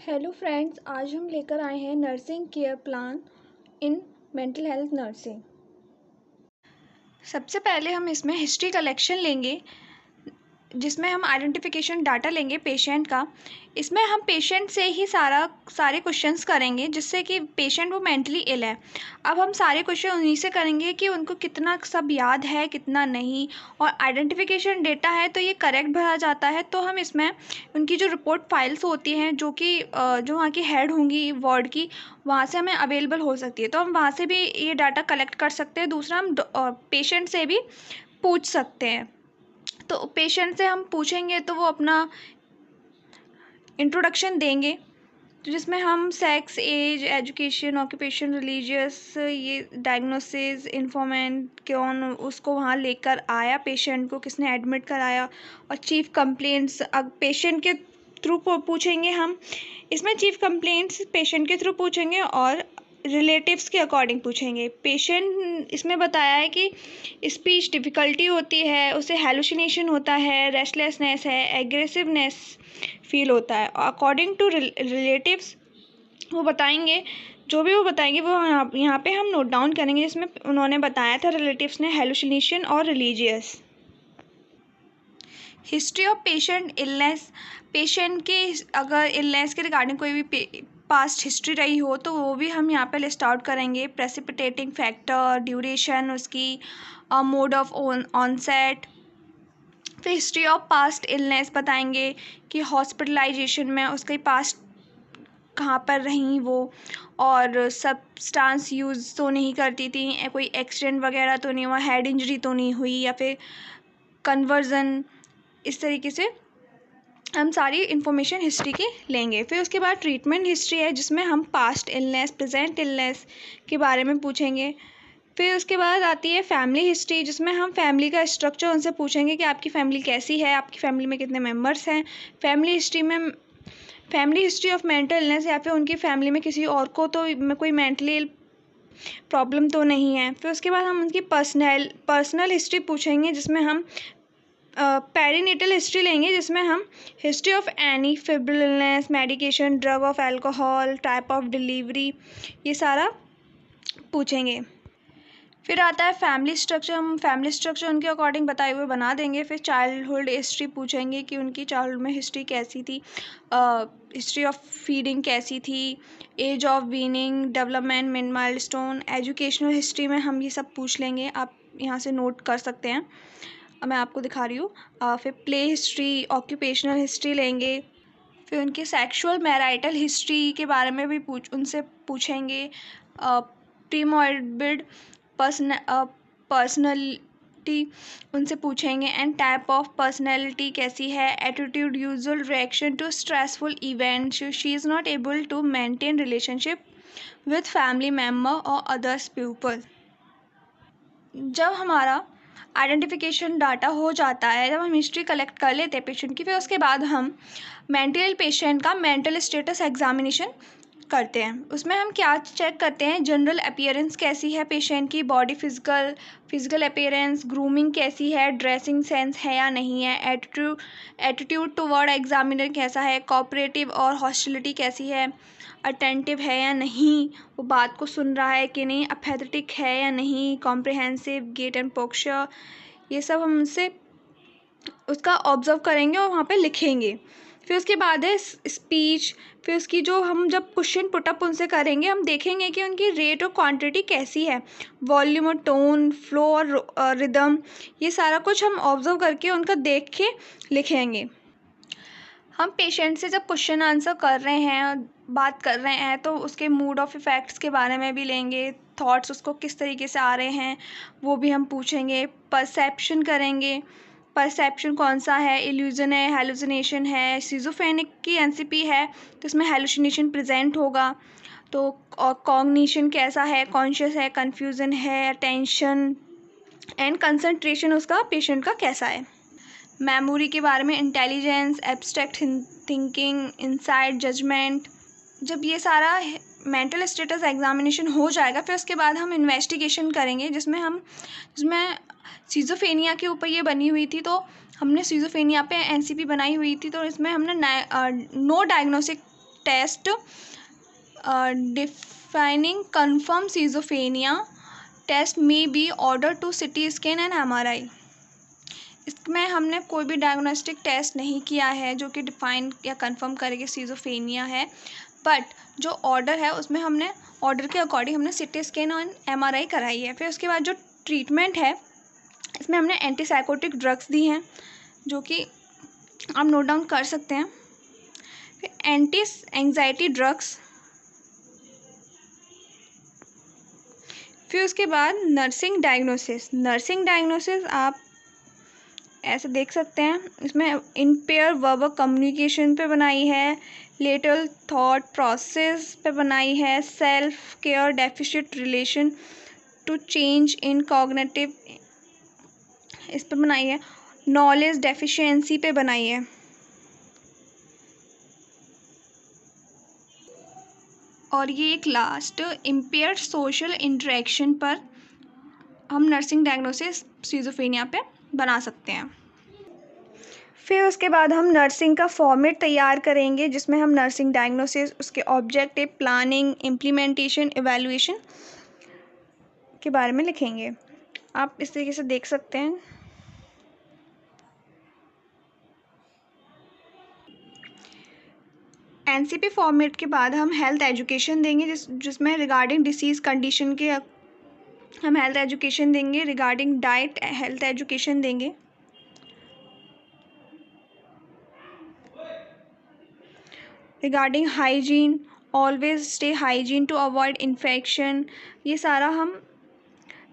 Hello friends, आज हम लेकर आए हैं nursing care plan in mental health nursing. सबसे पहले हम इसमें हिस्ट्री कलेक्शन लेंगे, जिसमें हम आइडेंटिफिकेशन डाटा लेंगे पेशेंट का। इसमें हम पेशेंट से ही सारे क्वेश्चंस करेंगे, जिससे कि पेशेंट वो मेंटली इल है। अब हम सारे क्वेश्चन उन्हीं से करेंगे कि उनको कितना सब याद है, कितना नहीं। और आइडेंटिफिकेशन डेटा है तो ये करेक्ट भरा जाता है, तो हम इसमें उनकी जो रिपोर्ट फाइल्स होती हैं, जो वहाँ की हेड होंगी वार्ड की, वहाँ से हमें अवेलेबल हो सकती है, तो हम वहाँ से भी ये डाटा कलेक्ट कर सकते हैं। दूसरा, हम पेशेंट से भी पूछ सकते हैं। तो पेशेंट से हम पूछेंगे तो वो अपना इंट्रोडक्शन देंगे, तो जिसमें हम sex, age, education, occupation, religious, ये डायग्नोसिस, इन्फॉर्मेंट कौन उसको वहाँ लेकर आया, पेशेंट को किसने एडमिट कराया, और चीफ कंप्लेंट्स अब पेशेंट के थ्रू पूछेंगे हम। इसमें चीफ कंप्लेंट्स पेशेंट के थ्रू पूछेंगे और रिलेटिव्स के अकॉर्डिंग पूछेंगे। पेशेंट इसमें बताया है कि स्पीच डिफ़िकल्टी होती है, उसे हेलुसिनेशन होता है, रेस्टलेसनेस है, एग्रेसिवनेस फील होता है। अकॉर्डिंग टू रिलेटिव्स वो बताएंगे, जो भी वो बताएंगे वो यहाँ पे हम नोट डाउन करेंगे, जिसमें उन्होंने बताया था रिलेटिव्स ने हेलुसिनेशन और religious. History of patient illness, patient के अगर इलनेस के रिगार्डिंग कोई भी पास्ट हिस्ट्री रही हो तो वो भी हम यहाँ पे लिस्ट आउट करेंगे। प्रेसिपिटेटिंग फैक्टर, ड्यूरेशन उसकी, मोड ऑफ ऑनसेट। फिर हिस्ट्री ऑफ पास्ट इलनेस बताएंगे कि हॉस्पिटलाइजेशन में उसके पास्ट कहाँ पर रहीं वो, और सब्सटेंस यूज़ तो नहीं करती थी, कोई एक्सीडेंट वगैरह तो नहीं हुआ, हेड इंजरी तो नहीं हुई, या फिर कन्वर्जन। इस तरीके से हम सारी इन्फॉर्मेशन हिस्ट्री की लेंगे। फिर उसके बाद ट्रीटमेंट हिस्ट्री है, जिसमें हम पास्ट इलनेस, प्रेजेंट इलनेस के बारे में पूछेंगे। फिर उसके बाद आती है फैमिली हिस्ट्री, जिसमें हम फैमिली का स्ट्रक्चर उनसे पूछेंगे कि आपकी फैमिली कैसी है, आपकी फैमिली में कितने मेम्बर्स हैं। फैमिली हिस्ट्री में family history of mental illness, या फिर उनकी फैमिली में किसी और को तो कोई मेंटली प्रॉब्लम तो नहीं है। फिर उसके बाद हम उनकी पर्सनल हिस्ट्री पूछेंगे, जिसमें हम पेरीनेटल हिस्ट्री लेंगे, जिसमें हम history of any fibril illness, medication, drug of alcohol, type of delivery, ये सारा पूछेंगे। फिर आता है फैमिली स्ट्रक्चर, हम फैमिली स्ट्रक्चर उनके अकॉर्डिंग बताए हुए बना देंगे। फिर चाइल्डहुड हिस्ट्री पूछेंगे कि उनकी चाइल्डहुड में हिस्ट्री कैसी थी, हिस्ट्री ऑफ फीडिंग कैसी थी, age of weaning, development milestone. Educational history में हम ये सब पूछ लेंगे, आप यहाँ से नोट कर सकते हैं, मैं आपको दिखा रही हूँ। फिर प्ले हिस्ट्री, ऑक्यूपेशनल हिस्ट्री लेंगे। फिर उनकी सेक्सुअल मैराइटल हिस्ट्री के बारे में भी उनसे पूछेंगे। प्रीमॉर्बिड पर्सनैलिटी उनसे पूछेंगे, एंड टाइप ऑफ पर्सनैलिटी कैसी है, attitude, usual reaction to stressful events, she is not able to maintain relationship with family member और अदर्स पीपल। जब हमारा आइडेंटिफिकेशन डाटा हो जाता है, जब हम हिस्ट्री कलेक्ट कर लेते हैं पेशेंट की, फिर उसके बाद हम मेंटल पेशेंट का मेंटल स्टेटस एग्जामिनेशन करते हैं। उसमें हम क्या चेक करते हैं, जनरल अपीयरेंस कैसी है पेशेंट की, बॉडी फिजिकल अपीयरेंस, ग्रूमिंग कैसी है, ड्रेसिंग सेंस है या नहीं है, एटीट्यूड टुवर्ड एग्जामिनर कैसा है, कोऑपरेटिव और हॉस्टिलिटी कैसी है, अटेंटिव है या नहीं, वो बात को सुन रहा है कि नहीं, अपेथेटिक है या नहीं, कॉम्प्रिहेंसिव, गेट एंड पोस्चर, ये सब हम उनसे उसका ऑब्जर्व करेंगे और वहाँ पे लिखेंगे। फिर उसके बाद है स्पीच। फिर उसकी जो हम जब क्वेश्चन पुटअप उनसे करेंगे, हम देखेंगे कि उनकी रेट और क्वांटिटी कैसी है, वॉल्यूम और टोन, फ्लो और रिदम, ये सारा कुछ हम ऑब्जर्व करके उनका देख के लिखेंगे। हम पेशेंट से जब क्वेश्चन आंसर कर रहे हैं, बात कर रहे हैं, तो उसके मूड ऑफ इफ़ेक्ट्स के बारे में भी लेंगे, थॉट्स उसको किस तरीके से आ रहे हैं वो भी हम पूछेंगे। परसेप्शन करेंगे, परसेप्शन कौन सा है, इल्यूजन है, हेलुसिनेशन है, सिजोफ्रेनिक की एनसीपी है तो इसमें हेलुसिनेशन प्रेजेंट होगा। तो कॉग्निशन कैसा है, कॉन्शियस है, कन्फ्यूज़न है, अटेंशन एंड कंसंट्रेशन उसका पेशेंट का कैसा है। मेमोरी के बारे में intelligence, abstract thinking, insight, judgment. जब ये सारा मेंटल स्टेटस एग्जामिनेशन हो जाएगा, फिर उसके बाद हम इन्वेस्टिगेशन करेंगे, जिसमें सिजोफ्रेनिया के ऊपर ये बनी हुई थी, तो हमने सिजोफ्रेनिया पे एनसीपी बनाई हुई थी, तो इसमें हमने no diagnosis test defining confirm schizophrenia test may be order to CT scan and MRI। इसमें हमने कोई भी डायग्नोस्टिक टेस्ट नहीं किया है जो कि डिफाइन या कंफर्म करे कि सीजोफेनिया है, बट जो ऑर्डर है उसमें हमने ऑर्डर के अकॉर्डिंग हमने सिटी स्कैन और MRI कराई है। फिर उसके बाद जो ट्रीटमेंट है इसमें हमने एंटीसाइकोटिक ड्रग्स दी हैं जो कि आप नोट डाउन कर सकते हैं। फिर एंटी एंग्जाइटी ड्रग्स, फिर उसके बाद नर्सिंग डायग्नोसिस आप ऐसे देख सकते हैं। इसमें इम्पेयर वर्बल कम्युनिकेशन पे बनाई है, लेटरल थॉट प्रोसेस पे बनाई है, self care deficit relation to change in cognitive इस पे बनाई है, नॉलेज डेफिशिएंसी पे बनाई है। और ये एक लास्ट इम्पेयर्ड सोशल इंटरेक्शन पर हम नर्सिंग डायग्नोसिस सिजोफ्रेनिया पे बना सकते हैं। फिर उसके बाद हम नर्सिंग का फॉर्मेट तैयार करेंगे जिसमें हम नर्सिंग डायग्नोसिस, उसके ऑब्जेक्टिव, प्लानिंग, इम्प्लीमेंटेशन, इवैल्यूएशन के बारे में लिखेंगे। आप इस तरीके से देख सकते हैं। एनसीपी फॉर्मेट के बाद हम हेल्थ एजुकेशन देंगे जिसमें रिगार्डिंग डिसीज़ कंडीशन के हम हेल्थ एजुकेशन देंगे, रिगार्डिंग डाइट हेल्थ एजुकेशन देंगे। Regarding hygiene, always stay hygiene to avoid infection, ये सारा हम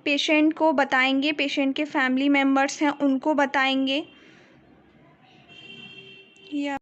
पेशेंट को बताएंगे, पेशेंट के फैमिली मेम्बर्स हैं उनको बताएंगे। या